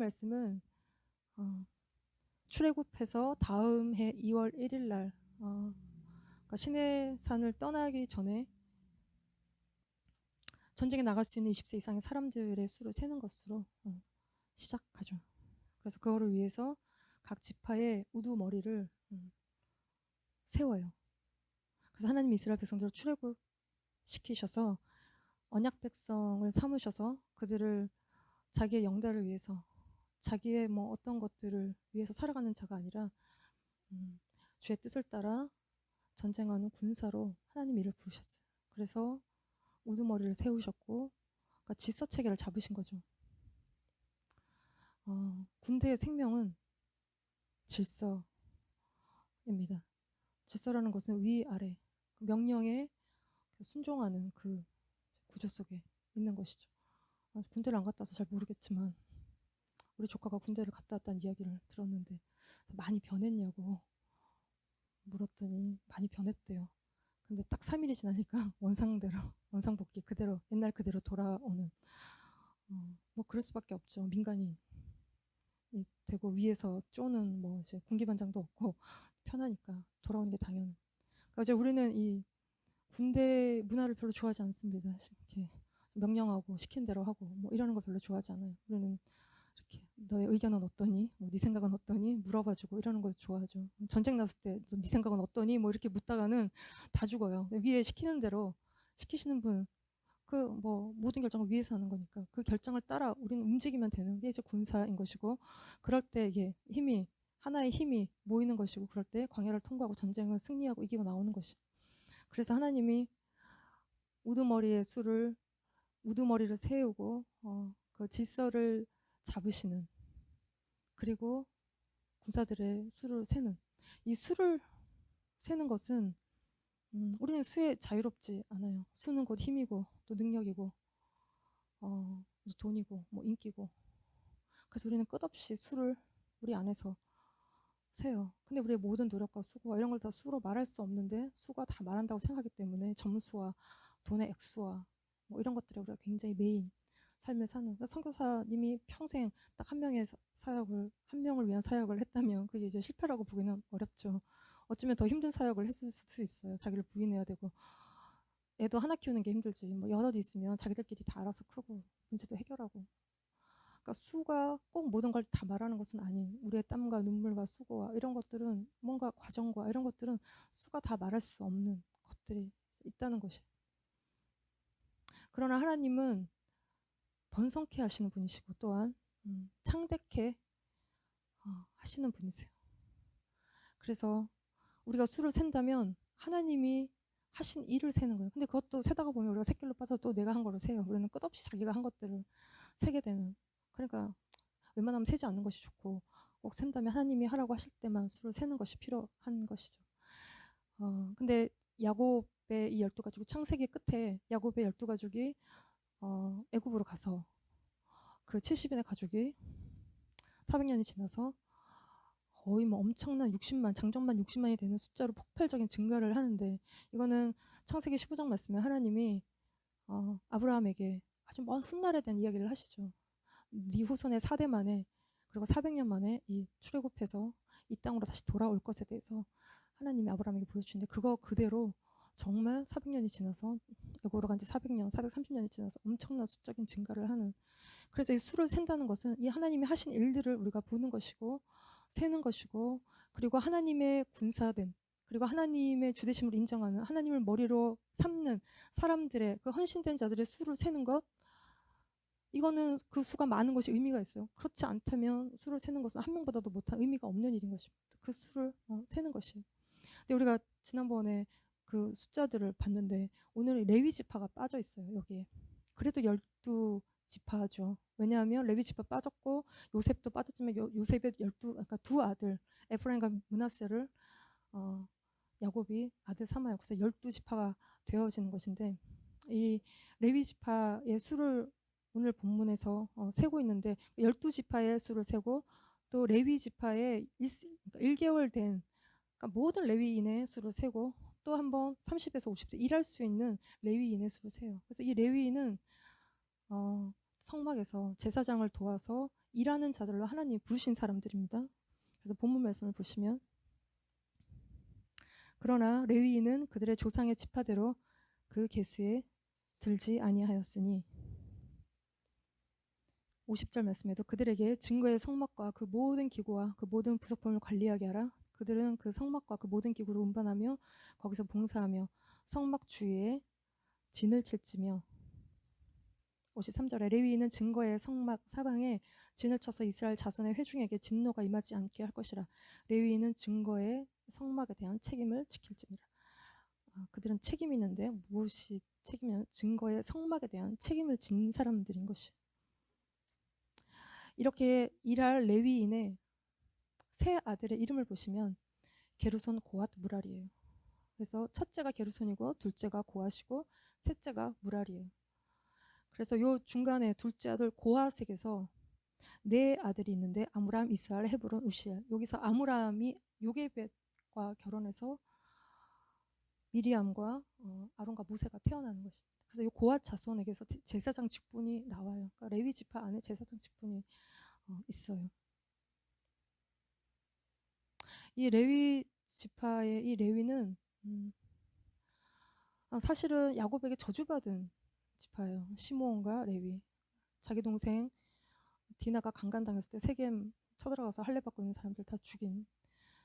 말씀은 출애굽해서 다음 해 2월 1일 날 그러니까 시내산을 떠나기 전에 전쟁에 나갈 수 있는 20세 이상의 사람들의 수를 세는 것으로 시작하죠. 그래서 그거를 위해서 각 지파의 우두머리를 세워요. 그래서 하나님이 이스라엘 백성들을 출애굽시키셔서 언약 백성을 삼으셔서 그들을 자기의 영달을 위해서 자기의 뭐 어떤 것들을 위해서 살아가는 자가 아니라 주의 뜻을 따라 전쟁하는 군사로 하나님 이를 부르셨어요. 그래서 우두머리를 세우셨고 그러니까 질서체계를 잡으신 거죠. 군대의 생명은 질서입니다. 질서라는 것은 위아래 명령에 순종하는 그 구조 속에 있는 것이죠. 군대를 안 갔다 와서 잘 모르겠지만 우리 조카가 군대를 갔다 왔다는 이야기를 들었는데 많이 변했냐고 물었더니 많이 변했대요. 근데 딱 3일이 지나니까 원상대로 원상복귀 그대로 옛날 그대로 돌아오는 뭐 그럴 수밖에 없죠. 민간인이 되고 위에서 쪼는 뭐 이제 군기반장도 없고 편하니까 돌아오는 게 당연. 그러니까 이제 우리는 이 군대 문화를 별로 좋아하지 않습니다. 이렇게 명령하고 시킨 대로 하고 뭐 이러는 거 별로 좋아하지 않아요. 우리는 이렇게 너의 의견은 어떠니? 뭐 네 생각은 어떠니? 물어봐주고 이러는 걸 좋아하죠. 전쟁 났을 때 네 생각은 어떠니? 뭐 이렇게 묻다가는 다 죽어요. 위에 시키는 대로 시키시는 분 그 뭐 모든 결정을 위에서 하는 거니까 그 결정을 따라 우리는 움직이면 되는 게 이제 군사인 것이고 그럴 때 이게 힘이 하나의 힘이 모이는 것이고 그럴 때 광야를 통과하고 전쟁을 승리하고 이기고 나오는 것이. 그래서 하나님이 우두머리를 세우고 그 질서를 잡으시는 그리고 군사들의 수를 세는 이 수를 세는 것은 우리는 수에 자유롭지 않아요. 수는 곧 힘이고 또 능력이고 또 돈이고 뭐 인기고 그래서 우리는 끝없이 수를 우리 안에서 세요. 근데 우리의 모든 노력과 수고와 이런 걸 다 수로 말할 수 없는데 수가 다 말한다고 생각하기 때문에 점수와 돈의 액수와 뭐 이런 것들이 우리가 굉장히 메인 삶을 사는. 그러니까 선교사님이 평생 딱 한 명의 사역을 한 명을 위한 사역을 했다면 그게 이제 실패라고 보기는 어렵죠. 어쩌면 더 힘든 사역을 했을 수도 있어요. 자기를 부인해야 되고 애도 하나 키우는 게 힘들지. 뭐 여럿 있으면 자기들끼리 다 알아서 크고 문제도 해결하고. 그러니까 수가 꼭 모든 걸 다 말하는 것은 아닌 우리의 땀과 눈물과 수고와 이런 것들은 뭔가 과정과 이런 것들은 수가 다 말할 수 없는 것들이 있다는 것이. 그러나 하나님은 번성케 하시는 분이시고 또한 창대케 하시는 분이세요. 그래서 우리가 수를 센다면 하나님이 하신 일을 세는 거예요. 근데 그것도 세다가 보면 우리가 샛길로 빠져서 또 내가 한 거를 세요. 우리는 끝없이 자기가 한 것들을 세게 되는. 그러니까 웬만하면 세지 않는 것이 좋고 꼭 센다면 하나님이 하라고 하실 때만 수를 세는 것이 필요한 것이죠. 근데 야곱의 이 12가족 창세기 끝에 야곱의 12가족이 애굽으로 가서 그 70인의 가족이 400년이 지나서 거의 뭐 엄청난 60만, 장정만 60만이 되는 숫자로 폭발적인 증가를 하는데 이거는 창세기 15장 말씀에 하나님이 아브라함에게 아주 먼 훗날에 대한 이야기를 하시죠. 네 후손의 4대 만에 그리고 400년 만에 이 출애굽해서 이 땅으로 다시 돌아올 것에 대해서 하나님이 아브라함에게 보여주는데 그거 그대로 정말 400년이 지나서 애고로 간 지 400년, 430년이 지나서 엄청난 수적인 증가를 하는. 그래서 이 수를 센다는 것은 이 하나님이 하신 일들을 우리가 보는 것이고 세는 것이고 그리고 하나님의 군사된 그리고 하나님의 주대심을 인정하는 하나님을 머리로 삼는 사람들의 그 헌신된 자들의 수를 세는 것 이거는 그 수가 많은 것이 의미가 있어요. 그렇지 않다면 수를 세는 것은 한 명보다도 못한 의미가 없는 일인 것입니다. 그 수를 세는 것이. 근데 우리가 지난번에 그 숫자들을 봤는데 오늘 레위 지파가 빠져 있어요. 여기에. 그래도 12지파죠. 왜냐하면 레위 지파 빠졌고 요셉도 빠졌지만 요셉의 그러니까 두 아들 에프라임과 므낫세를 야곱이 아들 삼아요. 그래서 12지파가 되어지는 것인데 이 레위 지파의 수를 오늘 본문에서 세고 있는데 12지파의 수를 세고 또 레위 지파의 1개월 된 그러니까 모든 레위인의 수를 세고 또 한 번 30에서 50세 일할 수 있는 레위인의 수를 세요. 그래서 이 레위인은 성막에서 제사장을 도와서 일하는 자들로 하나님이 부르신 사람들입니다. 그래서 본문 말씀을 보시면 그러나 레위인은 그들의 조상의 지파대로 그 계수에 들지 아니하였으니 50절 말씀에도 그들에게 증거의 성막과 그 모든 기구와 그 모든 부속품을 관리하게 하라. 그들은 그 성막과 그 모든 기구를 운반하며 거기서 봉사하며 성막 주위에 진을 칠지며 53절에 레위인은 증거의 성막 사방에 진을 쳐서 이스라엘 자손의 회중에게 진노가 임하지 않게 할 것이라. 레위인은 증거의 성막에 대한 책임을 지킬지니라. 그들은 책임이 있는데 무엇이 책임이냐면 증거의 성막에 대한 책임을 진 사람들인 것이. 이렇게 일할 레위인의 세 아들의 이름을 보시면 게르손, 고앗, 무랄이에요. 그래서 첫째가 게르손이고 둘째가 고앗이고 셋째가 무랄이에요. 그래서 요 중간에 둘째 아들 고앗에게서 네 아들이 있는데 아므람, 이스라엘, 헤브론, 우시엘. 여기서 아므람이 요게벳과 결혼해서 미리암과 아론과 모세가 태어나는 것입니다. 그래서 이 고앗 자손에게서 제사장 직분이 나와요. 그러니까 레위 지파 안에 제사장 직분이 있어요. 이 레위 지파의 이 레위는 사실은 야곱에게 저주받은 지파예요. 시므온과 레위. 자기 동생 디나가 강간당했을 때 세겜 쳐들어가서 할례 받고 있는 사람들 다 죽인.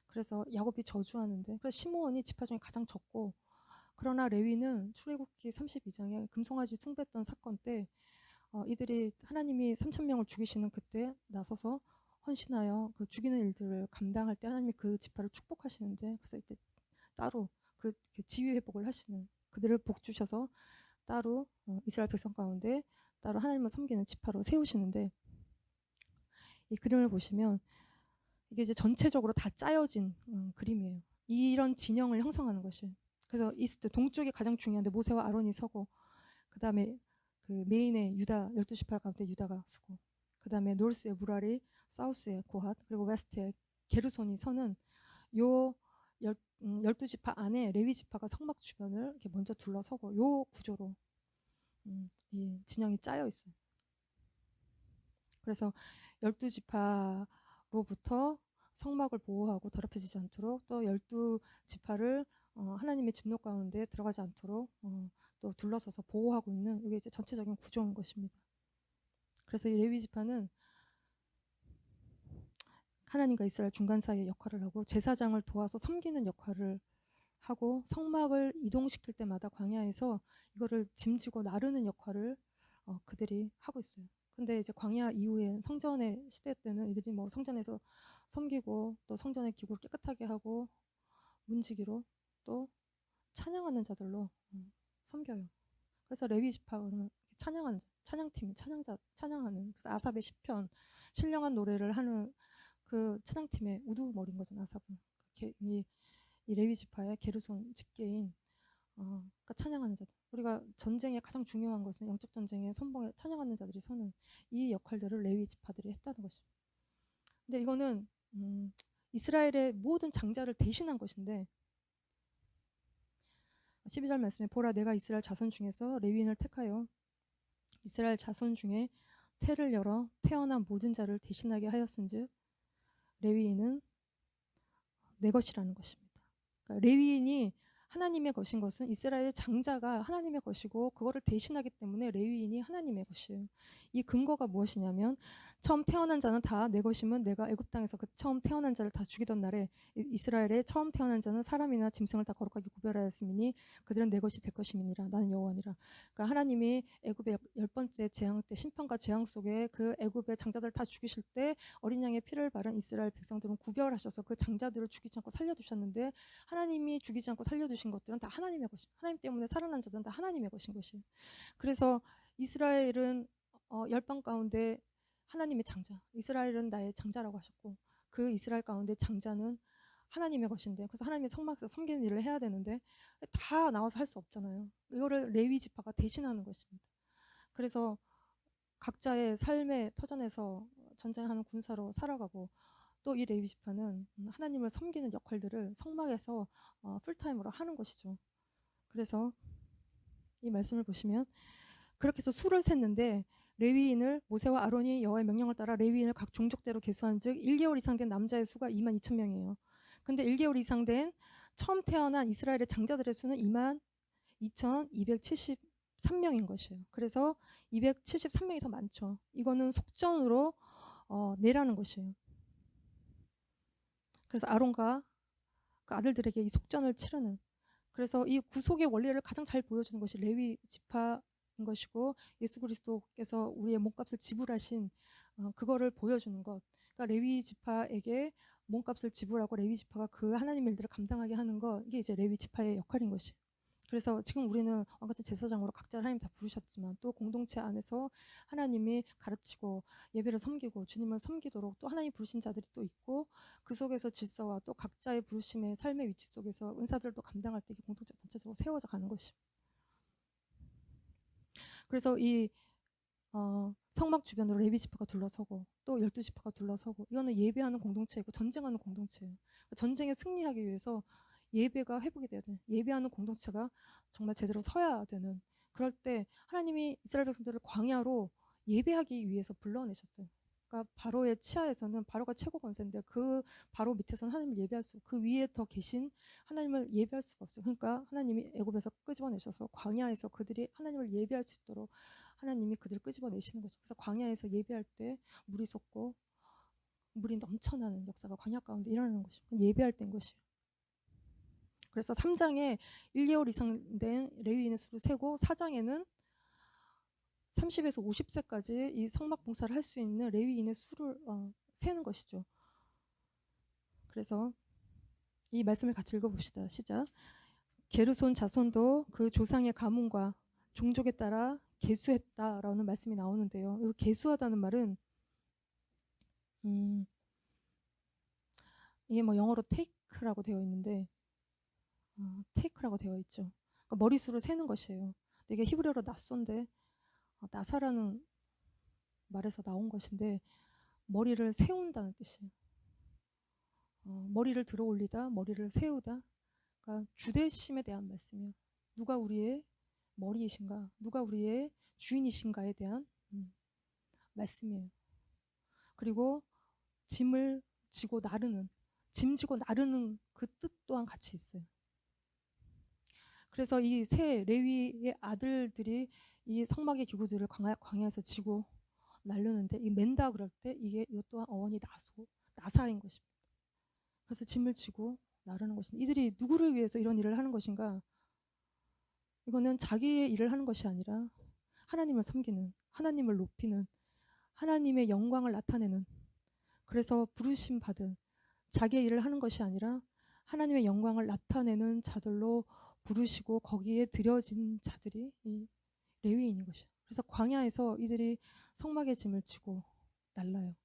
그래서 야곱이 저주하는데 그래서 시므온이 지파 중에 가장 적고 그러나 레위는 출애굽기 32장에 금송아지 숭배했던 사건 때 이들이 하나님이 3,000명을 죽이시는 그때 나서서 헌신하여 그 죽이는 일들을 감당할 때 하나님이 그 지파를 축복하시는데 그래서 이때 따로 그 지위 회복을 하시는 그들을 복 주셔서 따로 이스라엘 백성 가운데 따로 하나님을 섬기는 지파로 세우시는데 이 그림을 보시면 이게 이제 전체적으로 다 짜여진 그림이에요. 이런 진영을 형성하는 것이. 그래서 이스트 동쪽이 가장 중요한데 모세와 아론이 서고 그 다음에 그 메인에 유다 12지파 가운데 유다가 서고 그 다음에 노스에 무랄이 사우스에 고핫 그리고 웨스트에 게르손이 서는 요 12지파 안에 레위 지파가 성막 주변을 이렇게 먼저 둘러서고 요 구조로 이 진영이 짜여 있어요. 그래서 12지파로부터 성막을 보호하고 더럽혀지지 않도록 또 12지파를 하나님의 진노 가운데 들어가지 않도록 또 둘러서서 보호하고 있는 이게 이제 전체적인 구조인 것입니다. 그래서 이 레위 지파는 하나님과 이스라엘 중간 사이의 역할을 하고 제사장을 도와서 섬기는 역할을 하고 성막을 이동시킬 때마다 광야에서 이거를 짐지고 나르는 역할을 그들이 하고 있어요. 근데 이제 광야 이후에 성전의 시대 때는 이들이 뭐 성전에서 섬기고 또 성전의 기구를 깨끗하게 하고 문지기로 또 찬양하는 자들로 섬겨요. 그래서 레위 지파 그러면 찬양하는 찬양팀 찬양하는 그래서 아삽의 시편 신령한 노래를 하는 그 찬양팀의 우두머리인 거죠. 아삽은 이 레위 지파의 게르손 직계인 그러니까 찬양하는 자들. 우리가 전쟁에 가장 중요한 것은 영적 전쟁에 선봉에 찬양하는 자들이 서는 이 역할들을 레위 지파들이 했다는 것입니다. 근데 이거는 이스라엘의 모든 장자를 대신한 것인데 12절 말씀에 보라 내가 이스라엘 자손 중에서 레위인을 택하여 이스라엘 자손 중에 태를 열어 태어난 모든 자를 대신하게 하였은즉 레위인은 내 것이라는 것입니다. 그러니까 레위인이 하나님의 것인 것은 이스라엘의 장자가 하나님의 것이고 그거를 대신하기 때문에 레위인이 하나님의 것이에요. 이 근거가 무엇이냐면 처음 태어난 자는 다 내 것이면 내가 애굽 땅에서 그 처음 태어난 자를 다 죽이던 날에 이스라엘의 처음 태어난 자는 사람이나 짐승을 다 거룩하게 구별하였으니 그들은 내 것이 될 것임이니라. 나는 여호와니라. 그러니까 하나님이 애굽의 10번째 재앙 때 심판과 재앙 속에 그 애굽의 장자들 다 죽이실 때 어린 양의 피를 바른 이스라엘 백성들은 구별하셔서 그 장자들을 죽이지 않고 살려두셨는데 하나님이 죽이지 않고 살려두신 것들은 다 하나님의 것입니다. 하나님 때문에 살아난 자들은 다 하나님의 것인 것이에요. 그래서 이스라엘은 열방 가운데 하나님의 장자, 이스라엘은 나의 장자라고 하셨고 그 이스라엘 가운데 장자는 하나님의 것인데 그래서 하나님의 성막에서 섬기는 일을 해야 되는데 다 나와서 할 수 없잖아요. 이거를 레위 지파가 대신하는 것입니다. 그래서 각자의 삶의 터전에서 전쟁하는 군사로 살아가고 또 이 레위 지파는 하나님을 섬기는 역할들을 성막에서 풀타임으로 하는 것이죠. 그래서 이 말씀을 보시면 그렇게 해서 수를 셌는데 레위인을 모세와 아론이 여호와의 명령을 따라 레위인을 각 종족대로 계수한즉 1개월 이상 된 남자의 수가 22,000명이에요. 근데 1개월 이상 된 처음 태어난 이스라엘의 장자들의 수는 22,273명인 것이에요. 그래서 273명이 더 많죠. 이거는 속전으로 내라는 것이에요. 그래서 아론과 그 아들들에게 이 속전을 치르는, 그래서 이 구속의 원리를 가장 잘 보여주는 것이 레위 지파인 것이고, 예수 그리스도께서 우리의 몸값을 지불하신 그거를 보여주는 것. 그러니까 레위 지파에게 몸값을 지불하고 레위 지파가 그 하나님의 일들을 감당하게 하는 것, 이게 이제 레위 지파의 역할인 것이에요. 그래서 지금 우리는 왕같은 제사장으로 각자 하나님 다 부르셨지만 또 공동체 안에서 하나님이 가르치고 예배를 섬기고 주님을 섬기도록 또 하나님 부르신 자들이 또 있고, 그 속에서 질서와 또 각자의 부르심의 삶의 위치 속에서 은사들도 감당할 때 공동체 전체적으로 세워져 가는 것입니다. 그래서 이 성막 주변으로 레위 지파가 둘러서고 또 12지파가 둘러서고, 이거는 예배하는 공동체이고 전쟁하는 공동체예요. 전쟁에 승리하기 위해서 예배가 회복이 돼야 되는, 예배하는 공동체가 정말 제대로 서야 되는, 그럴 때 하나님이 이스라엘 백성들을 광야로 예배하기 위해서 불러내셨어요. 그러니까 바로의 치하에서는 바로가 최고 권세인데 그 바로 밑에서는 하나님을 예배할 수, 그 위에 더 계신 하나님을 예배할 수가 없어요. 그러니까 하나님이 애굽에서 끄집어내셔서 광야에서 그들이 하나님을 예배할 수 있도록 하나님이 그들을 끄집어내시는 거죠. 그래서 광야에서 예배할 때 물이 솟고 물이 넘쳐나는 역사가 광야 가운데 일어나는 것이죠. 예배할 때인 것이에요. 그래서 3장에 1개월 이상 된 레위인의 수를 세고 4장에는 30에서 50세까지 이 성막 봉사를 할 수 있는 레위인의 수를 세는 것이죠. 그래서 이 말씀을 같이 읽어봅시다. 시작. 게르손 자손도 그 조상의 가문과 종족에 따라 계수했다라는 말씀이 나오는데요. 이 계수하다는 말은 이게 뭐 영어로 take라고 되어 있는데 take라고 되어 있죠. 그러니까 머리수를 세는 것이에요. 이게 히브리어로 낫손데 나사라는 말에서 나온 것인데 머리를 세운다는 뜻이에요. 머리를 들어 올리다, 머리를 세우다. 그러니까 주대심에 대한 말씀이에요. 누가 우리의 머리이신가, 누가 우리의 주인이신가에 대한 말씀이에요. 그리고 짐을 지고 나르는, 짐지고 나르는 그 뜻 또한 같이 있어요. 그래서 이 세 레위의 아들들이 이 성막의 기구들을 광야에서 지고 나르는데, 이 맨다 그럴 때 이것 또한 어원이 나사인 것입니다. 그래서 짐을 지고 나르는 것인데, 이들이 누구를 위해서 이런 일을 하는 것인가? 이거는 자기의 일을 하는 것이 아니라 하나님을 섬기는, 하나님을 높이는, 하나님의 영광을 나타내는, 그래서 부르심 받은, 자기의 일을 하는 것이 아니라 하나님의 영광을 나타내는 자들로 부르시고 거기에 들여진 자들이 이 레위인인 것이에요. 그래서 광야에서 이들이 성막의 짐을 지고 날라요.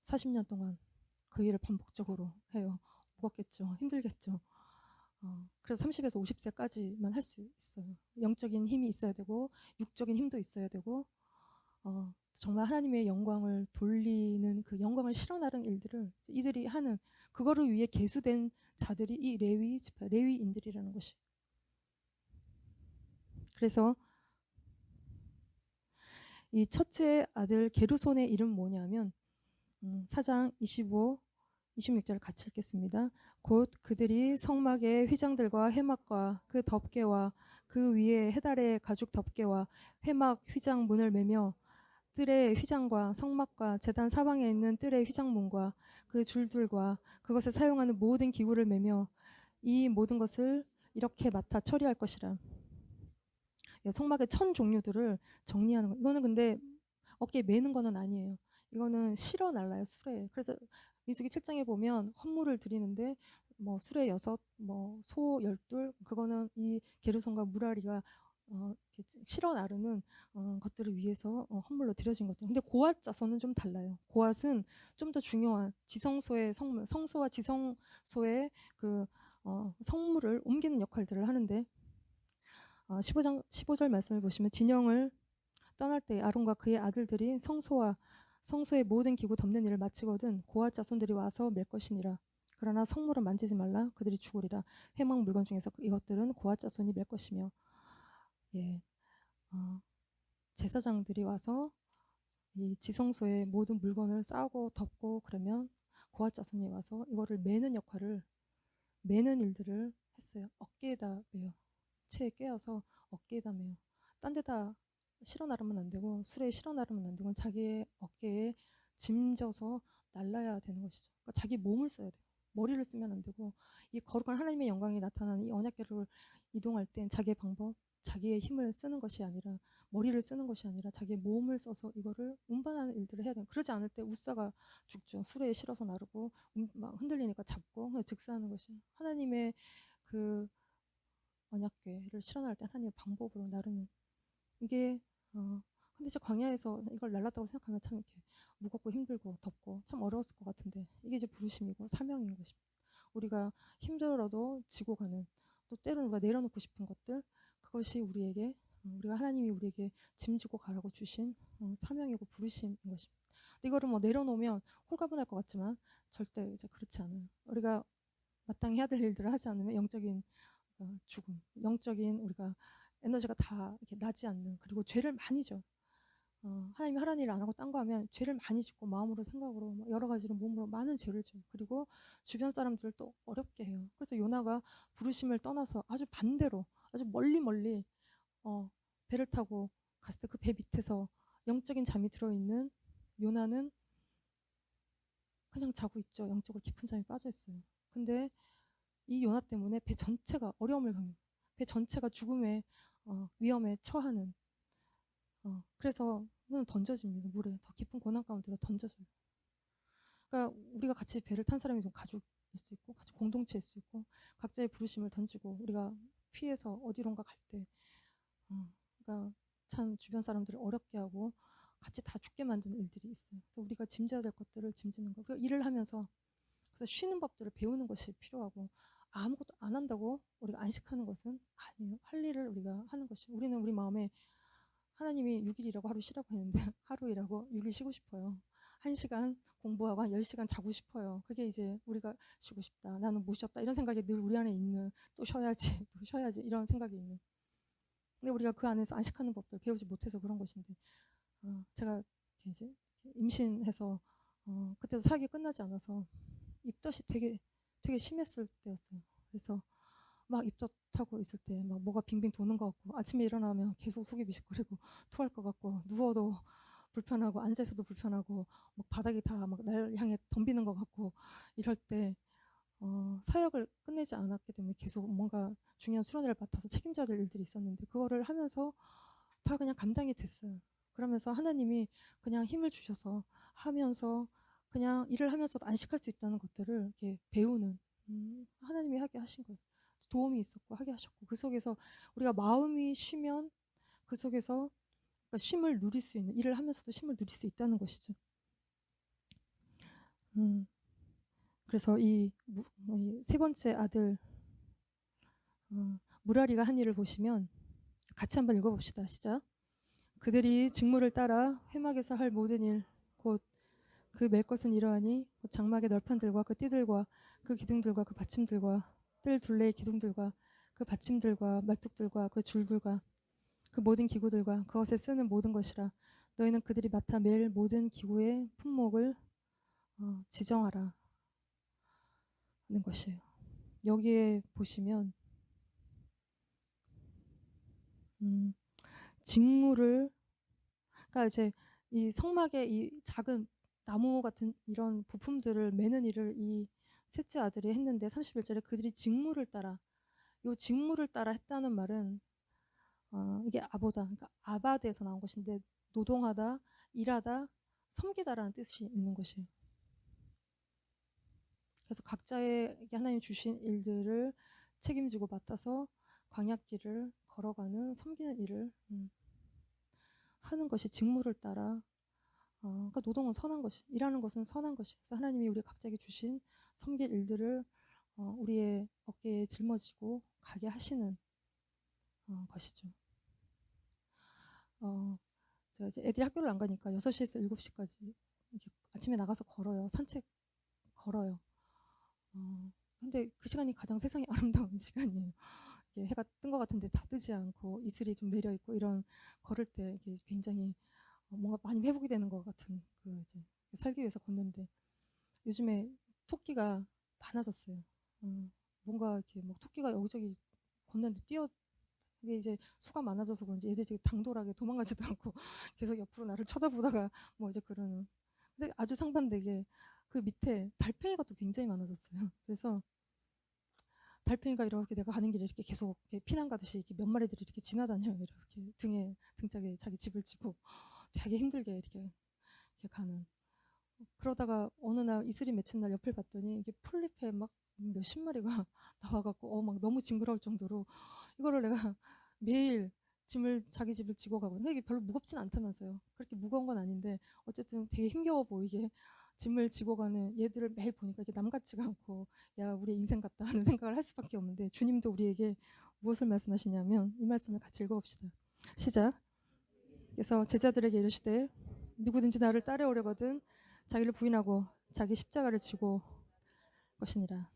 40년 동안 그 일을 반복적으로 해요. 무겁겠죠. 힘들겠죠. 그래서 30에서 50세까지만 할 수 있어요. 영적인 힘이 있어야 되고 육적인 힘도 있어야 되고 정말 하나님의 영광을 돌리는, 그 영광을 실어나르는 일들을 이들이 하는, 그거를 위해 계수된 자들이 이 레위 지파, 레위인들이라는 것이. 그래서 이 첫째 아들 게르손의 이름 뭐냐면 4장 25, 26절을 같이 읽겠습니다. 곧 그들이 성막의 휘장들과 회막과 그 덮개와 그 위에 해달의 가죽 덮개와 회막 휘장 문을 매며 뜰의 휘장과 성막과 제단 사방에 있는 뜰의 휘장문과 그 줄들과 그것에 사용하는 모든 기구를 매며 이 모든 것을 이렇게 맡아 처리할 것이라. 성막의 천 종류들을 정리하는 거. 이거는 근데 어깨에 매는 거는 아니에요. 이거는 실어 날라요, 수레에. 그래서 민수기 7장에 보면 헌물을 드리는데 뭐 수레 6, 소 12, 그거는 이 게르손과 무라리가 실어 나르는 것들을 위해서 헌물로 드려진 것들. 근데 고앗 자손은 좀 달라요. 고앗은 좀 더 중요한 지성소의 성물, 성소와 지성소의 그 성물을 옮기는 역할들을 하는데 15절 말씀을 보시면 진영을 떠날 때 아론과 그의 아들들이 성소의 모든 기구 덮는 일을 마치거든 고앗 자손들이 와서 맬 것이니라. 그러나 성물은 만지지 말라. 그들이 죽으리라. 회막 물건 중에서 이것들은 고앗 자손이 맬 것이며, 제사장들이 와서 이 지성소에 모든 물건을 쌓고 덮고 그러면 고아 자손이 와서 이거를 매는 일들을 했어요. 어깨에다 매요. 체에 깨어서 어깨에다 매요. 딴 데다 실어 나르면 안 되고 술에 실어 나르면 안 되고 자기의 어깨에 짐져서 날라야 되는 것이죠. 그러니까 자기 몸을 써야 돼요. 머리를 쓰면 안 되고 이 거룩한 하나님의 영광이 나타나는 이 언약궤를 이동할 땐 자기의 방법, 자기의 힘을 쓰는 것이 아니라 머리를 쓰는 것이 아니라 자기의 몸을 써서 이거를 운반하는 일들을 해야 돼요. 그러지 않을 때 우사가 죽죠. 수레에 실어서 나르고 막 흔들리니까 잡고 그냥 즉사하는 것이 하나님의 그 언약궤를 실현할 때 하나님의 방법으로 나르는 이게 근데 이제 광야에서 이걸 날랐다고 생각하면 참 이렇게 무겁고 힘들고 덥고 참 어려웠을 것 같은데 이게 이제 부르심이고 사명인 것입니다. 우리가 힘들어도 지고 가는 또 때로는 우리가 내려놓고 싶은 것들 그것이 우리에게 우리가 하나님이 우리에게 짐지고 가라고 주신 사명이고 부르심인 것입니다. 근데 이거를 뭐 내려놓으면 홀가분할 것 같지만 절대 이제 그렇지 않아요. 우리가 마땅히 해야 될 일들을 하지 않으면 영적인 죽음, 영적인 우리가 에너지가 다 이렇게 나지 않는 그리고 죄를 많이 져. 하나님이 하라는 일을 안 하고 딴 거 하면 죄를 많이 짓고 마음으로 생각으로 여러 가지로 몸으로 많은 죄를 져요. 그리고 주변 사람들도 어렵게 해요. 그래서 요나가 부르심을 떠나서 아주 반대로 아주 멀리 배를 타고 갔을 때 그 배 밑에서 영적인 잠이 들어있는 요나는 그냥 자고 있죠. 영적으로 깊은 잠이 빠져 있어요. 근데 이 요나 때문에 배 전체가 어려움을 겪는 배 전체가 죽음의 위험에 처하는 그래서 던져집니다. 물에 더 깊은 고난 가운데로 던져져요. 그러니까 우리가 같이 배를 탄 사람이 좀 가족일 수 있고 같이 공동체일 수 있고 각자의 부르심을 던지고 우리가 피해서 어디론가 갈 때 그러니까 참 주변 사람들을 어렵게 하고 같이 다 죽게 만드는 일들이 있어요. 그래서 우리가 짐져야 될 것들을 짐지는 거. 그리고 일을 하면서 그래서 쉬는 법들을 배우는 것이 필요하고 아무것도 안 한다고 우리가 안식하는 것은 아니에요. 할 일을 우리가 하는 것이 우리는 우리 마음에 하나님이 6일이라고 하루 쉬라고 했는데 하루 일하고 6일 쉬고 싶어요. 1시간 공부하고 한 10시간 자고 싶어요. 그게 이제 우리가 쉬고 싶다. 나는 못 쉬었다. 이런 생각이 늘 우리 안에 있는 또 쉬어야지 또 쉬어야지 이런 생각이 있는 근데 우리가 그 안에서 안식하는 법들 배우지 못해서 그런 것인데 제가 이제 임신해서 그때도 사역이 끝나지 않아서 입덧이 되게 심했을 때였어요. 그래서 막 입덧하고 있을 때 막 뭐가 빙빙 도는 것 같고 아침에 일어나면 계속 속이 미식거리고 토할 것 같고 누워도 불편하고 앉아있어도 불편하고 막 바닥이 다 막 날 향해 덤비는 것 같고 이럴 때 사역을 끝내지 않았기 때문에 계속 뭔가 중요한 수련회를 맡아서 책임져야 될 일들이 있었는데 그거를 하면서 다 그냥 감당이 됐어요. 그러면서 하나님이 그냥 힘을 주셔서 하면서 그냥 일을 하면서도 안식할 수 있다는 것들을 이렇게 배우는 하나님이 하게 하신 거예요. 도움이 있었고 하게 하셨고 그 속에서 우리가 마음이 쉬면 그 속에서 그러니까 쉼을 누릴 수 있는 일을 하면서도 쉼을 누릴 수 있다는 것이죠. 그래서 이 세 번째 아들 무라리가 한 일을 보시면 같이 한번 읽어봅시다. 시작. 그들이 직무를 따라 회막에서 할 모든 일 곧 그 맬 것은 이러하니 곧 장막의 널판들과 그 띠들과 그 기둥들과 그 받침들과 뜰 둘레의 기둥들과 그 받침들과 말뚝들과 그 줄들과 그 모든 기구들과 그것에 쓰는 모든 것이라 너희는 그들이 맡아 맬 모든 기구의 품목을 지정하라 하는 것이에요. 여기에 보시면 직무를 그러니까 이제 이 성막의 이 작은 나무 같은 이런 부품들을 매는 일을 이 셋째 아들이 했는데 31절에 그들이 직무를 따라 요 직무를 따라 했다는 말은 이게 아보다 그러니까 아바드에서 나온 것인데 노동하다, 일하다, 섬기다라는 뜻이 있는 것이에요. 그래서 각자에게 하나님 주신 일들을 책임지고 맡아서 광야길을 걸어가는 섬기는 일을 하는 것이 직무를 따라 그러니까 노동은 선한 것이 일하는 것은 선한 것이 그래서 하나님이 우리 각자에게 주신 섬길 일들을 우리의 어깨에 짊어지고 가게 하시는 것이죠. 제가 이제 애들이 학교를 안 가니까 6시에서 7시까지 이렇게 아침에 나가서 걸어요. 산책 걸어요. 근데 그 시간이 가장 세상에 아름다운 시간이에요. 이게 해가 뜬 것 같은데 다 뜨지 않고 이슬이 좀 내려 있고 이런 걸을 때 이게 굉장히 뭔가 많이 회복이 되는 것 같은 그 이제 살기 위해서 걷는데 요즘에 토끼가 많아졌어요. 뭔가 이렇게 막 토끼가 여기저기 걷는데 이게 이제 수가 많아져서 그런지 애들이 되게 당돌하게 도망가지도 않고 계속 옆으로 나를 쳐다보다가 뭐 이제 그러는. 근데 아주 상반되게 그 밑에 달팽이가 또 굉장히 많아졌어요. 그래서 달팽이가 이렇게 내가 가는 길에 이렇게 계속 이렇게 피난 가듯이 이렇게 몇 마리들이 이렇게 지나다녀요. 이렇게 등짝에 자기 집을 지고 되게 힘들게 이렇게 가는. 그러다가 어느 날 이슬이 맺힌 날 옆을 봤더니 이게 풀잎에 막 몇십 마리가 나와갖고 막 너무 징그러울 정도로 이거를 내가 매일 자기 집을 지고 가고 이게 별로 무겁진 않다면서요. 그렇게 무거운 건 아닌데 어쨌든 되게 힘겨워 보이게 짐을 지고 가는 얘들을 매일 보니까 이게 남 같지가 않고 야 우리 인생 같다 하는 생각을 할 수밖에 없는데 주님도 우리에게 무엇을 말씀하시냐면 이 말씀을 같이 읽어봅시다. 시작. 그래서 제자들에게 이르시되 누구든지 나를 따라오려거든 자기를 부인하고 자기 십자가를 지고 것이니라.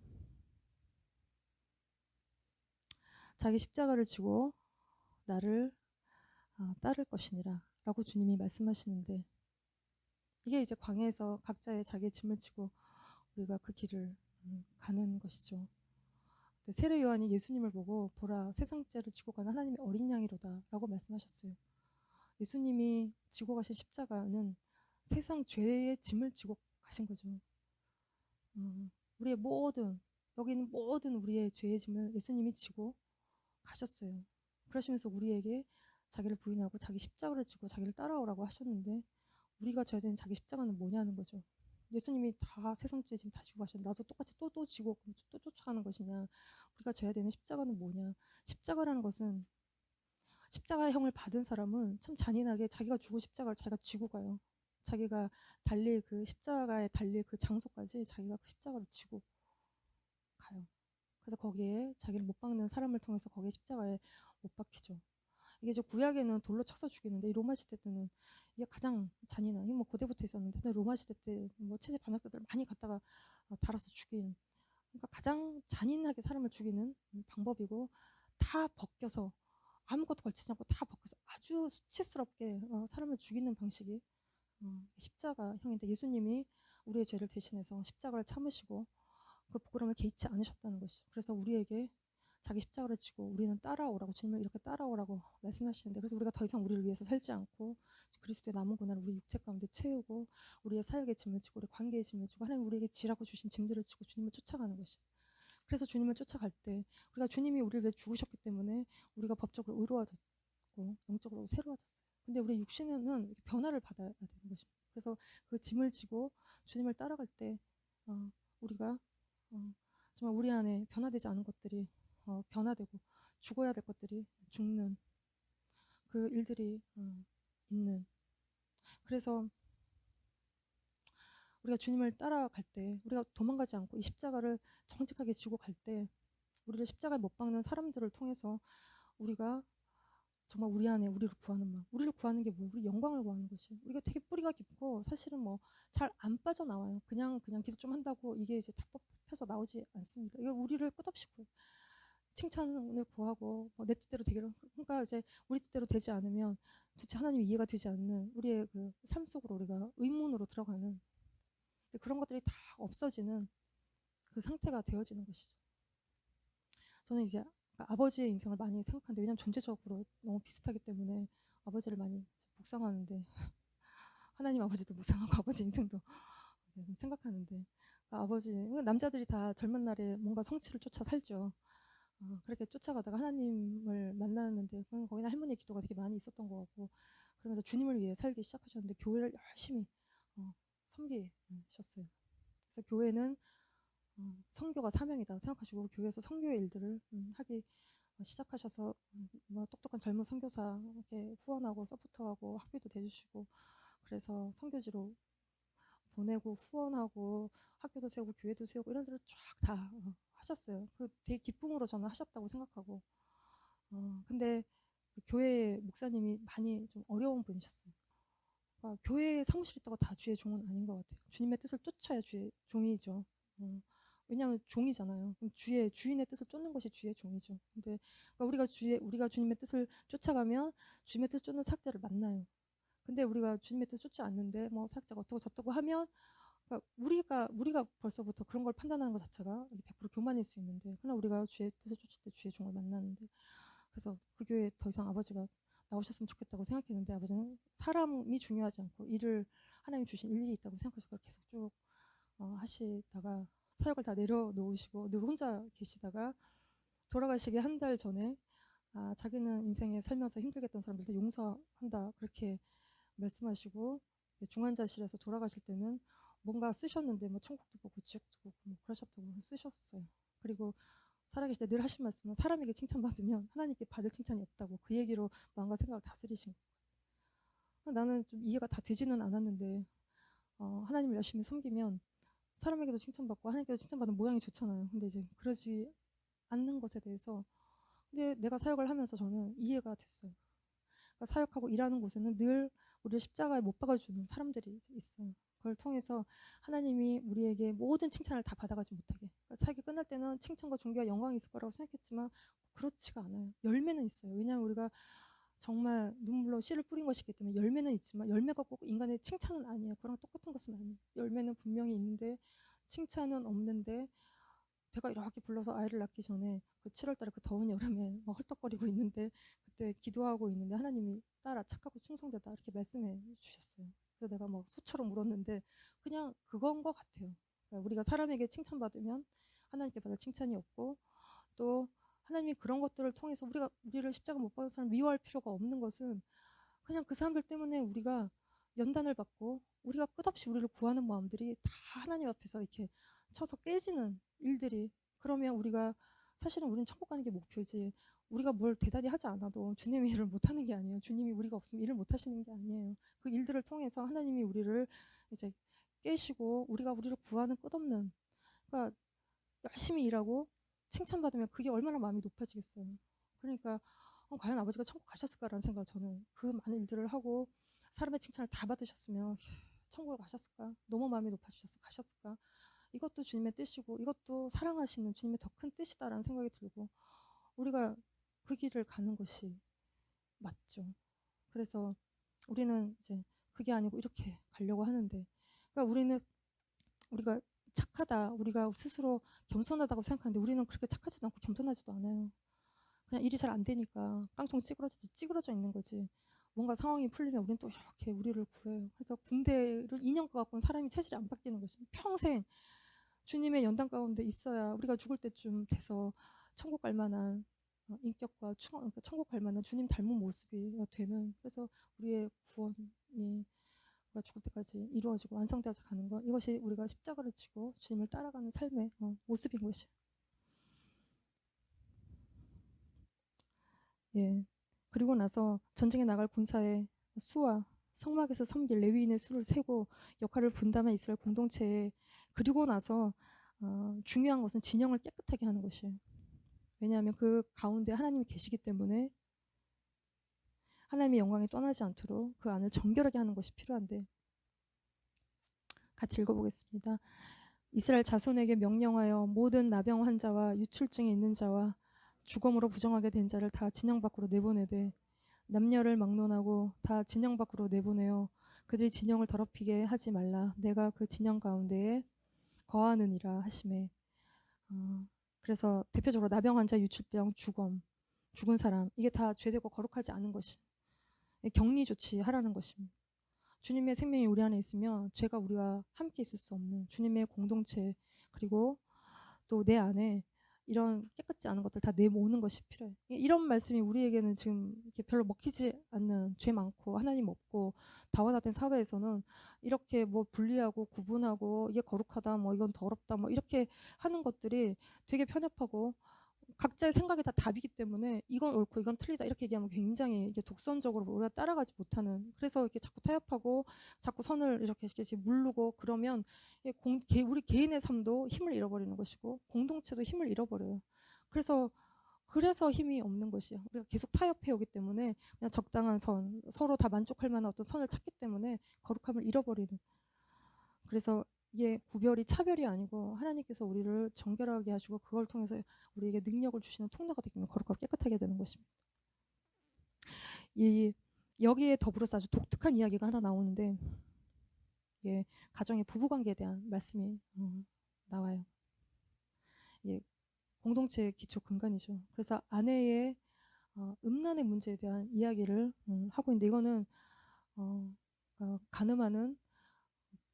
자기 십자가를 지고 나를 따를 것이니라 라고 주님이 말씀하시는데 이게 이제 광야에서 각자의 자기의 짐을 지고 우리가 그 길을 가는 것이죠. 세례 요한이 예수님을 보고 보라 세상 죄를 지고 가는 하나님의 어린 양이로다 라고 말씀하셨어요. 예수님이 지고 가신 십자가는 세상 죄의 짐을 지고 가신 거죠. 우리의 여기 있는 모든 우리의 죄의 짐을 예수님이 지고 가셨어요. 그러시면서 우리에게 자기를 부인하고 자기 십자가를 지고 자기를 따라오라고 하셨는데 우리가 져야 되는 자기 십자가는 뭐냐는 거죠. 예수님이 다 세상 죄 지금 다 지고 가셨는데 나도 똑같이 또 지고 또 쫓아가는 것이냐. 우리가 져야 되는 십자가는 뭐냐. 십자가라는 것은 십자가형을 받은 사람은 참 잔인하게 자기가 죽을 십자가를 자기가 지고 가요. 자기가 달릴 그 십자가에 달릴 그 장소까지 자기가 그 십자가를 지고 가요. 그래서 거기에 자기를 못 박는 사람을 통해서 거기에 십자가에 못 박히죠. 이게 이제 구약에는 돌로 쳐서 죽이는데 이 로마 시대 때는 이게 가장 잔인한 이게 뭐 고대부터 있었는데 근데 로마 시대 때 뭐 체제 반역자들 많이 갖다가 달아서 죽인 그러니까 가장 잔인하게 사람을 죽이는 방법이고 다 벗겨서 아무것도 걸치지 않고 다 벗겨서 아주 수치스럽게 사람을 죽이는 방식이 십자가형인데 예수님이 우리의 죄를 대신해서 십자가를 참으시고 그 부끄러움을 개의치 않으셨다는 것이죠. 그래서 우리에게 자기 십자가를 지고 우리는 따라오라고 주님을 이렇게 따라오라고 말씀하시는데 그래서 우리가 더 이상 우리를 위해서 살지 않고 그리스도의 남은 고난을 우리 육체 가운데 채우고 우리의 사역의 짐을 지고 우리 관계의 짐을 지고 하나님 우리에게 지라고 주신 짐들을 지고 주님을 쫓아가는 것이죠. 그래서 주님을 쫓아갈 때 우리가 주님이 우리를 위해 죽으셨기 때문에 우리가 법적으로 의로워졌고 영적으로 새로워졌어요. 근데 우리 육신은 변화를 받아야 되는 것입니다. 그래서 그 짐을 지고 주님을 따라갈 때 우리가 정말 우리 안에 변화되지 않은 것들이 변화되고 죽어야 될 것들이 죽는 그 일들이 있는. 그래서 우리가 주님을 따라갈 때 우리가 도망가지 않고 이 십자가를 정직하게 지고 갈 때 우리를 십자가에 못 박는 사람들을 통해서 우리가 정말 우리 안에 우리를 구하는 마음. 우리를 구하는 게 뭐예요? 우리 영광을 구하는 것이. 우리가 되게 뿌리가 깊고 사실은 뭐 잘 안 빠져나와요. 그냥 기도 좀 한다고 이게 이제 다 뽑혀서 나오지 않습니다. 이거 우리를 끝없이 칭찬을 구하고 내 뜻대로 되기를 그러니까 이제 우리 뜻대로 되지 않으면 도대체 하나님이 이해가 되지 않는 우리의 그 삶 속으로 우리가 의문으로 들어가는 그런 것들이 다 없어지는 그 상태가 되어지는 것이죠. 저는 이제 아버지의 인생을 많이 생각하는데 왜냐하면 전체적으로 너무 비슷하기 때문에 아버지를 많이 묵상하는데 하나님 아버지도 묵상하고 아버지 인생도 생각하는데 아버지 남자들이 다 젊은 날에 뭔가 성취를 쫓아 살죠. 그렇게 쫓아가다가 하나님을 만났는데 거기는 할머니의 기도가 되게 많이 있었던 것 같고 그러면서 주님을 위해 살기 시작하셨는데 교회를 열심히 섬기셨어요. 그래서 교회는 선교가 사명이다 생각하시고 교회에서 선교의 일들을 하기 시작하셔서 뭐 똑똑한 젊은 선교사에게 후원하고 서포터하고 학비도 대주시고 그래서 선교지로 보내고 후원하고 학교도 세우고 교회도 세우고 이런 일을 쫙 다 하셨어요. 그 되게 기쁨으로 저는 하셨다고 생각하고 근데 그 교회 목사님이 많이 좀 어려운 분이셨어요. 그러니까 교회에 사무실 있다고 다 주의 종은 아닌 것 같아요. 주님의 뜻을 쫓아야 주의 종이죠. 왜냐하면 종이잖아요. 그럼 주인의 뜻을 쫓는 것이 주의 종이죠. 근데 그러니까 우리가 주님의 뜻을 쫓아가면 주님의 뜻을 쫓는 사역자를 만나요. 근데 우리가 주님의 뜻 쫓지 않는데 뭐 사역자가 어떻고 저떻고 하면 그러니까 우리가 벌써부터 그런 걸 판단하는 것 자체가 100% 교만일 수 있는데, 그러나 우리가 주의 뜻을 쫓을 때 주의 종을 만나는데, 그래서 그 교회에 더 이상 아버지가 나오셨으면 좋겠다고 생각했는데 아버지는 사람이 중요하지 않고 일을 하나님 주신 일이 있다고 생각해서 그걸 계속 쭉 하시다가 사역을 다 내려놓으시고 늘 혼자 계시다가 돌아가시기 한 달 전에 자기는 인생에 살면서 힘들게 했던 사람들도 용서한다 그렇게 말씀하시고, 중환자실에서 돌아가실 때는 뭔가 쓰셨는데 뭐 천국도 보고 지옥도 보고 뭐 그러셨다고 쓰셨어요. 그리고 살아계실 때 늘 하신 말씀은 사람에게 칭찬받으면 하나님께 받을 칭찬이 없다고, 그 얘기로 마음과 생각을 다스리신 거예요. 나는 좀 이해가 다 되지는 않았는데 하나님을 열심히 섬기면 사람에게도 칭찬받고 하나님께도 칭찬받는 모양이 좋잖아요. 근데 이제 그러지 않는 것에 대해서 근데 내가 사역을 하면서 저는 이해가 됐어요. 그러니까 사역하고 일하는 곳에는 늘 우리를 십자가에 못 박아주는 사람들이 있어요. 그걸 통해서 하나님이 우리에게 모든 칭찬을 다 받아가지 못하게, 그러니까 사역이 끝날 때는 칭찬과 존귀와 영광이 있을 거라고 생각했지만 그렇지가 않아요. 열매는 있어요. 왜냐하면 우리가 정말 눈물로 씨를 뿌린 것이기 때문에 열매는 있지만 열매가 꼭 인간의 칭찬은 아니에요. 그랑 똑같은 것은 아니에요. 열매는 분명히 있는데 칭찬은 없는데, 배가 이렇게 불러서 아이를 낳기 전에 그 7월달에 그 더운 여름에 막 헐떡거리고 있는데 그때 기도하고 있는데 하나님이 딸아 착하고 충성되다 이렇게 말씀해 주셨어요. 그래서 내가 막 소처럼 울었는데 그냥 그건 것 같아요. 그러니까 우리가 사람에게 칭찬받으면 하나님께 받을 칭찬이 없고, 또 하나님이 그런 것들을 통해서 우리를 십자가 못 박은 사람 미워할 필요가 없는 것은 그냥 그 사람들 때문에 우리가 연단을 받고 우리가 끝없이 우리를 구하는 마음들이 다 하나님 앞에서 이렇게 쳐서 깨지는 일들이, 그러면 사실은 우리는 천국 가는 게 목표지, 우리가 뭘 대단히 하지 않아도 주님의 일을 못하는 게 아니에요. 주님이 우리가 없으면 일을 못하시는 게 아니에요. 그 일들을 통해서 하나님이 우리를 이제 깨시고 우리를 구하는 끝없는, 그러니까 열심히 일하고 칭찬받으면 그게 얼마나 마음이 높아지겠어요. 그러니까 과연 아버지가 천국 가셨을까라는 생각을, 저는 그 많은 일들을 하고 사람의 칭찬을 다 받으셨으면 천국을 가셨을까? 너무 마음이 높아지셔서 가셨을까? 이것도 주님의 뜻이고 이것도 사랑하시는 주님의 더 큰 뜻이다라는 생각이 들고, 우리가 그 길을 가는 것이 맞죠. 그래서 우리는 이제 그게 아니고 이렇게 가려고 하는데, 그러니까 우리가 착하다, 우리가 스스로 겸손하다고 생각하는데 우리는 그렇게 착하지도 않고 겸손하지도 않아요. 그냥 일이 잘 안 되니까 깡통 찌그러져 있는 거지. 뭔가 상황이 풀리면 우리는 또 이렇게 우리를 구해요. 그래서 군대를 2년 가갖고는 사람이 체질이 안 바뀌는 거죠. 평생 주님의 연단 가운데 있어야 우리가 죽을 때쯤 돼서 천국 갈 만한 인격과 그러니까 천국 갈 만한 주님 닮은 모습이 되는, 그래서 우리의 구원이 우리가 죽을 때까지 이루어지고 완성되어서 가는 것, 이것이 우리가 십자가를 지고 주님을 따라가는 삶의 모습인 것이에요. 예. 그리고 나서 전쟁에 나갈 군사의 수와 성막에서 섬길 레위인의 수를 세고 역할을 분담한 이스라엘 공동체에, 그리고 나서 중요한 것은 진영을 깨끗하게 하는 것이에요. 왜냐하면 그 가운데 하나님이 계시기 때문에 하나님의 영광이 떠나지 않도록 그 안을 정결하게 하는 것이 필요한데, 같이 읽어보겠습니다. 이스라엘 자손에게 명령하여 모든 나병 환자와 유출증이 있는 자와 죽음으로 부정하게 된 자를 다 진영 밖으로 내보내되 남녀를 막론하고 다 진영 밖으로 내보내어 그들이 진영을 더럽히게 하지 말라. 내가 그 진영 가운데에 거하느니라 하시매. 그래서 대표적으로 나병 환자, 유출병, 죽은 사람, 이게 다 죄되고 거룩하지 않은 것이 격리 조치하라는 것입니다. 주님의 생명이 우리 안에 있으면 죄가 우리와 함께 있을 수 없는 주님의 공동체, 그리고 또 내 안에 이런 깨끗지 않은 것들 다 내모으는 것이 필요해요. 이런 말씀이 우리에게는 지금 이렇게 별로 먹히지 않는, 죄 많고 하나님 없고 다원화된 사회에서는 이렇게 뭐 분리하고 구분하고 이게 거룩하다, 뭐 이건 더럽다, 뭐 이렇게 하는 것들이 되게 편협하고 각자의 생각이 다 답이기 때문에 이건 옳고 이건 틀리다 이렇게 얘기하면 굉장히 이게 독선적으로 우리가 따라가지 못하는, 그래서 이렇게 자꾸 타협하고 자꾸 선을 이렇게 무르고 그러면 우리 개인의 삶도 힘을 잃어버리는 것이고 공동체도 힘을 잃어버려요. 그래서 힘이 없는 것이에요. 우리가 계속 타협해 오기 때문에 그냥 적당한 선, 서로 다 만족할 만한 어떤 선을 찾기 때문에 거룩함을 잃어버리는. 그래서 이게 구별이 차별이 아니고 하나님께서 우리를 정결하게 하시고 그걸 통해서 우리에게 능력을 주시는 통로가 되면 거룩하고 깨끗하게 되는 것입니다. 이 여기에 더불어서 아주 독특한 이야기가 하나 나오는데 예, 가정의 부부관계에 대한 말씀이 나와요. 예, 공동체의 기초 근간이죠. 그래서 아내의 음란의 문제에 대한 이야기를 하고 있는데 이거는 가늠하는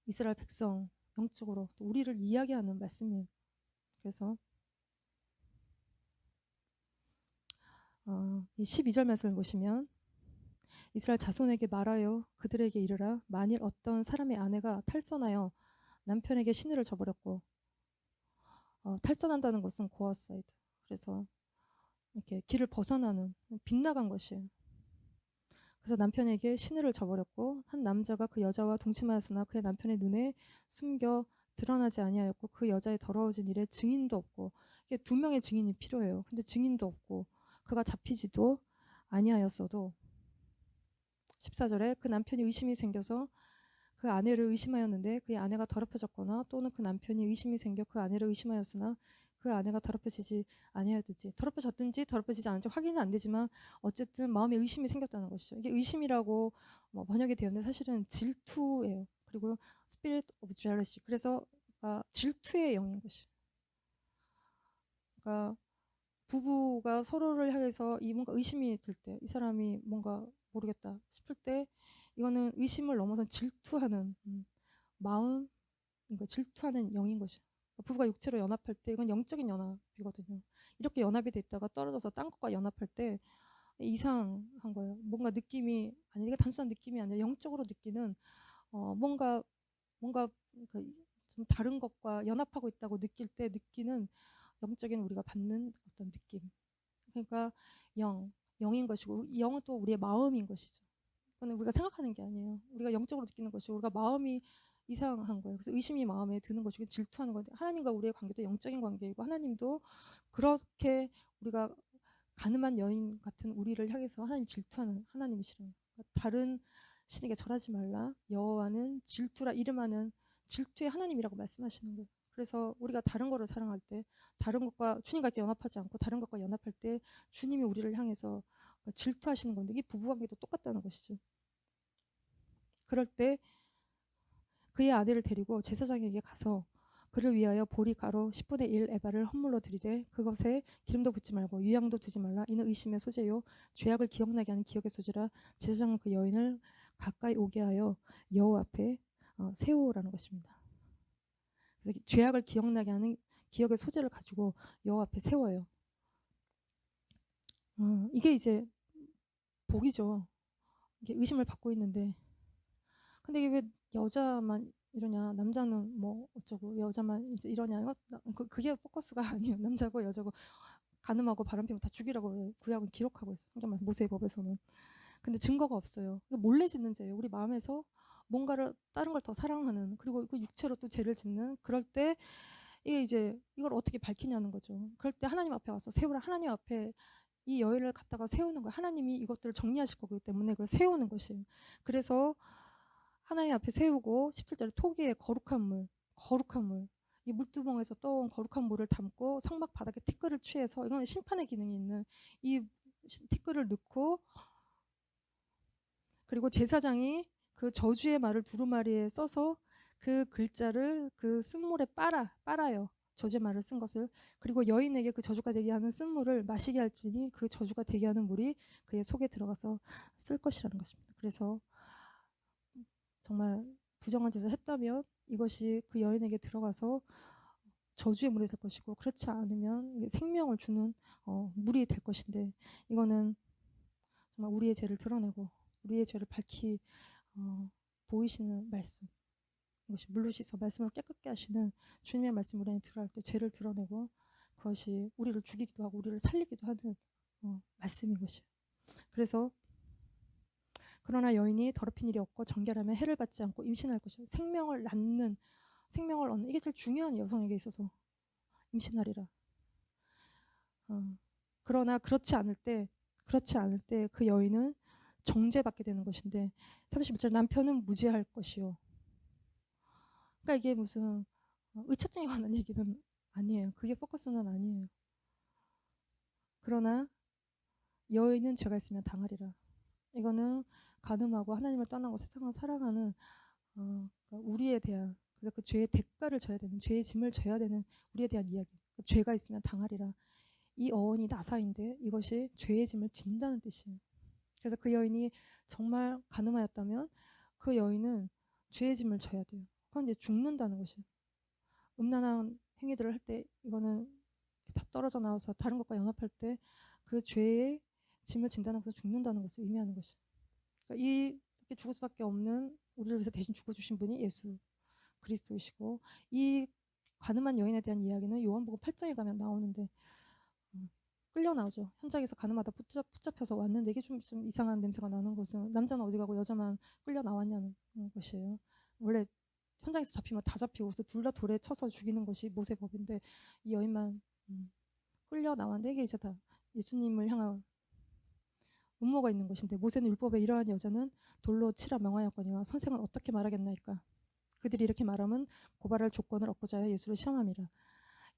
이스라엘 백성 영적으로 또 우리를 이야기하는 말씀이에요. 그래서 이 12절 말씀을 보시면 이스라엘 자손에게 말하여 그들에게 이르라 만일 어떤 사람의 아내가 탈선하여 남편에게 시내를 져버렸고 탈선한다는 것은 고아사이드 그래서 이렇게 길을 벗어나는 빗나간 것이에요. 그래서 남편에게 시내를 져버렸고 한 남자가 그 여자와 동침하였으나 그의 남편의 눈에 숨겨 드러나지 아니하였고 그 여자의 더러워진 일에 증인도 없고 이게 두 명의 증인이 필요해요. 근데 증인도 없고 그가 잡히지도 아니하였어도 14절에 그 남편이 의심이 생겨서 그 아내를 의심하였는데 그의 아내가 더럽혀졌거나 또는 그 남편이 의심이 생겨 그 아내를 의심하였으나 그 아내가 더럽혀지지 아니하였든지 더럽혀졌든지 더럽혀지지 않은지 확인은 안 되지만 어쨌든 마음에 의심이 생겼다는 것이죠. 이게 의심이라고 번역이 되었는데 사실은 질투예요. 그리고 spirit of jealousy 그래서 질투의 영인 것이. 그러니까 부부가 서로를 향해서 이 뭔가 의심이 들 때 이 사람이 뭔가 모르겠다 싶을 때 이거는 의심을 넘어선 질투하는 마음, 그러니까 질투하는 영인 것이죠. 부부가 육체로 연합할 때 이건 영적인 연합이거든요. 이렇게 연합이 돼 있다가 떨어져서 딴 것과 연합할 때 이상한 거예요. 뭔가 느낌이 아니 이게 단순한 느낌이 아니라 영적으로 느끼는 뭔가 좀 다른 것과 연합하고 있다고 느낄 때 느끼는 영적인 우리가 받는 어떤 느낌. 그러니까 영인 것이고 이 영은 또 우리의 마음인 것이죠. 그건 우리가 생각하는 게 아니에요. 우리가 영적으로 느끼는 것이고 우리가 마음이 이상한 거예요. 그래서 의심이 마음에 드는 것이고 질투하는 건데 하나님과 우리의 관계도 영적인 관계이고 하나님도 그렇게 우리가 가늠한 여인 같은 우리를 향해서 하나님 질투하는 하나님이시래요. 그러니까 다른 신에게 절하지 말라. 여호와는 질투라 이름하는 질투의 하나님이라고 말씀하시는 거예요. 그래서 우리가 다른 거를 사랑할 때 다른 것과 주님과 이렇게 연합하지 않고 다른 것과 연합할 때 주님이 우리를 향해서 질투하시는 건데 이게 부부관계도 똑같다는 것이죠. 그럴 때 그의 아들을 데리고 제사장에게 가서 그를 위하여 보리 가루 10분의 1 에바를 헌물로 드리되 그것에 기름도 붓지 말고 유향도 두지 말라. 이는 의심의 소재요 죄악을 기억나게 하는 기억의 소재라. 제사장은 그 여인을 가까이 오게 하여 여호와 앞에 세우라는 것입니다. 그래서 죄악을 기억나게 하는 기억의 소재를 가지고 여호와 앞에 세워요. 이게 이제 복이죠. 이게 의심을 받고 있는데 근데 이게 왜 여자만 이러냐 남자는 뭐 어쩌고 여자만 이제 이러냐 그게 포커스가 아니에요. 남자고 여자고 간음하고 바람피면 다 죽이라고 구약은 기록하고 있어요. 성경 모세법에서는. 근데 증거가 없어요. 몰래 짓는 죄예요. 우리 마음에서 뭔가를 다른 걸 더 사랑하는 그리고 그 육체로 또 죄를 짓는 그럴 때 이게 이제 이걸 어떻게 밝히냐는 거죠. 그럴 때 하나님 앞에 와서 세우라. 하나님 앞에 이 여인을 갖다가 세우는 거예요. 하나님이 이것들을 정리하실 거기 때문에 그걸 세우는 것이에요. 그래서 하나님 앞에 세우고 17절에 토기에 거룩한 물 이 물두멍에서 떠온 거룩한 물을 담고 성막 바닥에 티끌을 취해서 이건 심판의 기능이 있는 이 티끌을 넣고 그리고 제사장이 그 저주의 말을 두루마리에 써서 그 글자를 그 쓴물에 빨아요. 저주의 말을 쓴 것을. 그리고 여인에게 그 저주가 되게 하는 쓴물을 마시게 할지니 그 저주가 되게 하는 물이 그의 속에 들어가서 쓸 것이라는 것입니다. 그래서 정말 부정한 짓을 했다면 이것이 그 여인에게 들어가서 저주의 물이 될 것이고 그렇지 않으면 생명을 주는 물이 될 것인데 이거는 정말 우리의 죄를 드러내고 우리의 죄를 밝히 보이시는 말씀 이것이 물로 씻어 말씀으로 깨끗게 하시는 주님의 말씀 우리 안에 들어갈 때 죄를 드러내고 그것이 우리를 죽이기도 하고 우리를 살리기도 하는 말씀인 것이에요. 그래서 그러나 여인이 더럽힌 일이 없고 정결하면 해를 받지 않고 임신할 것이요 생명을 얻는 이게 제일 중요한 여성에게 있어서 임신하리라. 그러나 그렇지 않을 때 그 여인은 정죄받게 되는 것인데 31절 남편은 무죄할 것이요. 그러니까 이게 무슨 의처증에 관한 얘기는 아니에요. 그게 포커스는 아니에요. 그러나 여인은 죄가 있으면 당하리라. 이거는 간음하고 하나님을 떠나고 세상을 살아가는 그러니까 우리에 대한, 그래서 그 죄의 대가를 져야 되는, 죄의 짐을 져야 되는 우리에 대한 이야기. 죄가 있으면 당하리라. 이 어원이 나사인데 이것이 죄의 짐을 진다는 뜻이에요. 그래서 그 여인이 정말 간음하였다면 그 여인은 죄의 짐을 져야 돼요. 그건 이제 죽는다는 것이에요. 음란한 행위들을 할 때 이거는 다 떨어져 나와서 다른 것과 연합할 때 그 죄의 짐을 진다는 것을 죽는다는 것을 의미하는 것이에요. 그러니까 이렇게 죽을 수밖에 없는, 우리를 위해서 대신 죽어주신 분이 예수 그리스도이시고, 이 간음한 여인에 대한 이야기는 요한복음 8장에 가면 나오는데 끌려 나오죠. 현장에서 간음하다 붙잡혀서 왔는데 이게 좀 이상한 냄새가 나는 것은 남자는 어디 가고 여자만 끌려 나왔냐는 것이에요. 원래 현장에서 잡히면 다 잡히고 그래서 둘 다 돌에 쳐서 죽이는 것이 모세법인데 이 여인만 끌려 나왔는데 이게 이제 다 예수님을 향한 음모가 있는 것인데, 모세는 율법에 이러한 여자는 돌로 치라 명하였거니와 선생은 어떻게 말하겠나이까. 그들이 이렇게 말하면 고발할 조건을 얻고자 하여 예수를 시험함이라.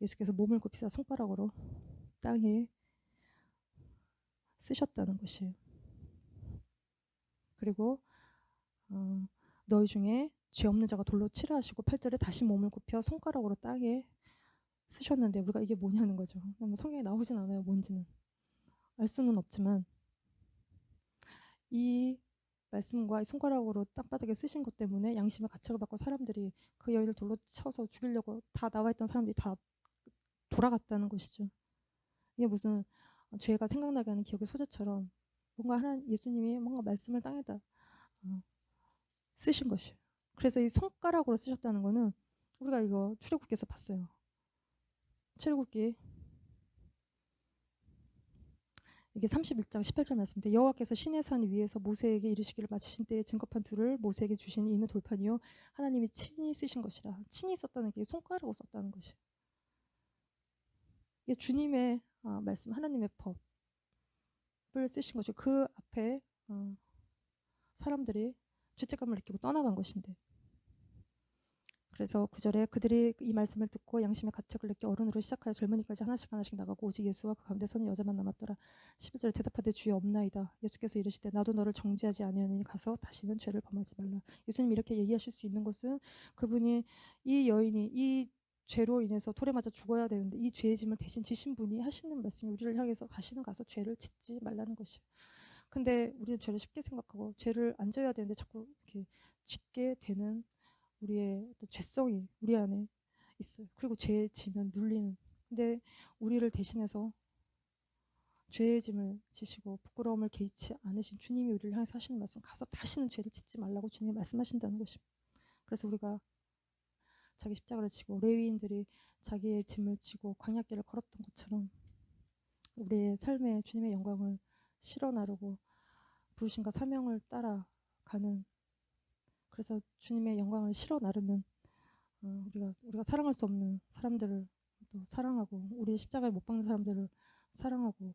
예수께서 몸을 굽히사 손가락으로 땅에 쓰셨다는 것이에요. 그리고 너희 중에 죄 없는 자가 돌로 치라 하시고 8절에 다시 몸을 굽혀 손가락으로 땅에 쓰셨는데 우리가 이게 뭐냐는 거죠. 성경에 나오진 않아요. 뭔지는 알 수는 없지만 이 말씀과 손가락으로 땅바닥에 쓰신 것 때문에 양심의 가책을 받고 사람들이 그 여인을 돌로 쳐서 죽이려고 다 나와있던 사람들이 다 돌아갔다는 것이죠. 이게 무슨 죄가 생각나게 하는 기억의 소재처럼 뭔가 예수님이 뭔가 말씀을 땅에다 쓰신 것이에요. 그래서 이 손가락으로 쓰셨다는 거는 우리가 이거 출애굽기에서 봤어요. 출애굽기 이게 31장 18절 말씀인데, 여호와께서 시내산 위에서 모세에게 이르시기를 마치신 때에 증거판 둘을 모세에게 주시니 이는 돌판이요 하나님이 친히 쓰신 것이라. 친히 썼다는 게 손가락으로 썼다는 것이에요. 이게 주님의 말씀, 하나님의 법을 쓰신 거죠. 그 앞에 사람들이 죄책감을 느끼고 떠나간 것인데, 그래서 9절에 그들이 이 말씀을 듣고 양심의 가책을 느껴 어른으로 시작하여 젊은이까지 하나씩 하나씩 나가고 오직 예수와 그 가운데 서는 여자만 남았더라. 11절에 대답하되 주여 없나이다. 예수께서 이르시되 나도 너를 정죄하지 아니하노니 가서 다시는 죄를 범하지 말라. 예수님이 이렇게 얘기하실 수 있는 것은 그분이, 이 여인이 이 죄로 인해서 돌에 맞아 죽어야 되는데 이 죄의 짐을 대신 지신 분이 하시는 말씀이 우리를 향해서 다시는 가서 죄를 짓지 말라는 것이에요. 근데 우리는 죄를 쉽게 생각하고 죄를 안 져야 되는데 자꾸 이렇게 짓게 되는 우리의 어떤 죄성이 우리 안에 있어요. 그리고 죄 지면 눌리는. 근데 우리를 대신해서 죄의 짐을 지시고 부끄러움을 개의치 않으신 주님이 우리를 향해서 하시는 말씀, 가서 다시는 죄를 짓지 말라고 주님이 말씀하신다는 것입니다. 그래서 우리가 자기 십자가를 지고 레위인들이 자기의 짐을 지고 광야길을 걸었던 것처럼 우리의 삶에 주님의 영광을 실어 나르고 부르심과 사명을 따라가는, 그래서 주님의 영광을 실어 나르는 우리가 사랑할 수 없는 사람들을 또 사랑하고 우리의 십자가에 못 박는 사람들을 사랑하고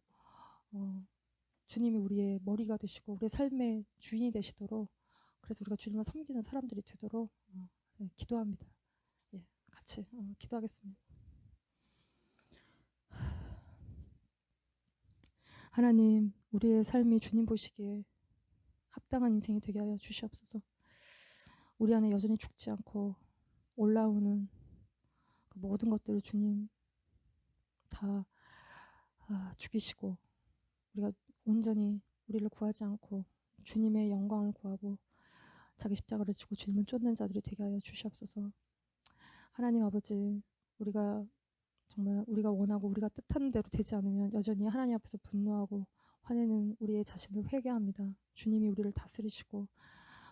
주님이 우리의 머리가 되시고 우리의 삶의 주인이 되시도록, 그래서 우리가 주님을 섬기는 사람들이 되도록 네, 기도합니다. 예, 같이 기도하겠습니다. 하나님, 우리의 삶이 주님 보시기에 합당한 인생이 되게 하여 주시옵소서. 우리 안에 여전히 죽지 않고 올라오는 그 모든 것들을 주님 다 죽이시고 우리가 온전히 우리를 구하지 않고 주님의 영광을 구하고 자기 십자가를 지고 주님을 쫓는 자들이 되게 하여 주시옵소서. 하나님 아버지, 우리가 정말 우리가 원하고 우리가 뜻하는 대로 되지 않으면 여전히 하나님 앞에서 분노하고 화내는 우리의 자신을 회개합니다. 주님이 우리를 다스리시고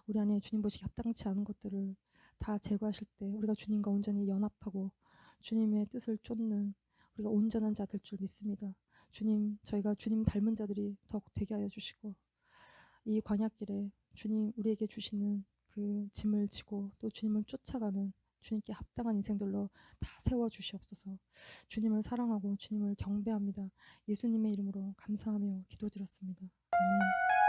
우리 안에 주님 보시기 합당치 않은 것들을 다 제거하실 때 우리가 주님과 온전히 연합하고 주님의 뜻을 쫓는 우리가 온전한 자들 줄 믿습니다. 주님, 저희가 주님 닮은 자들이 더욱 되게 하여 주시고 이 광야길에 주님 우리에게 주시는 그 짐을 지고 또 주님을 쫓아가는 주님께 합당한 인생들로 다 세워주시옵소서. 주님을 사랑하고 주님을 경배합니다. 예수님의 이름으로 감사하며 기도드렸습니다. 아멘.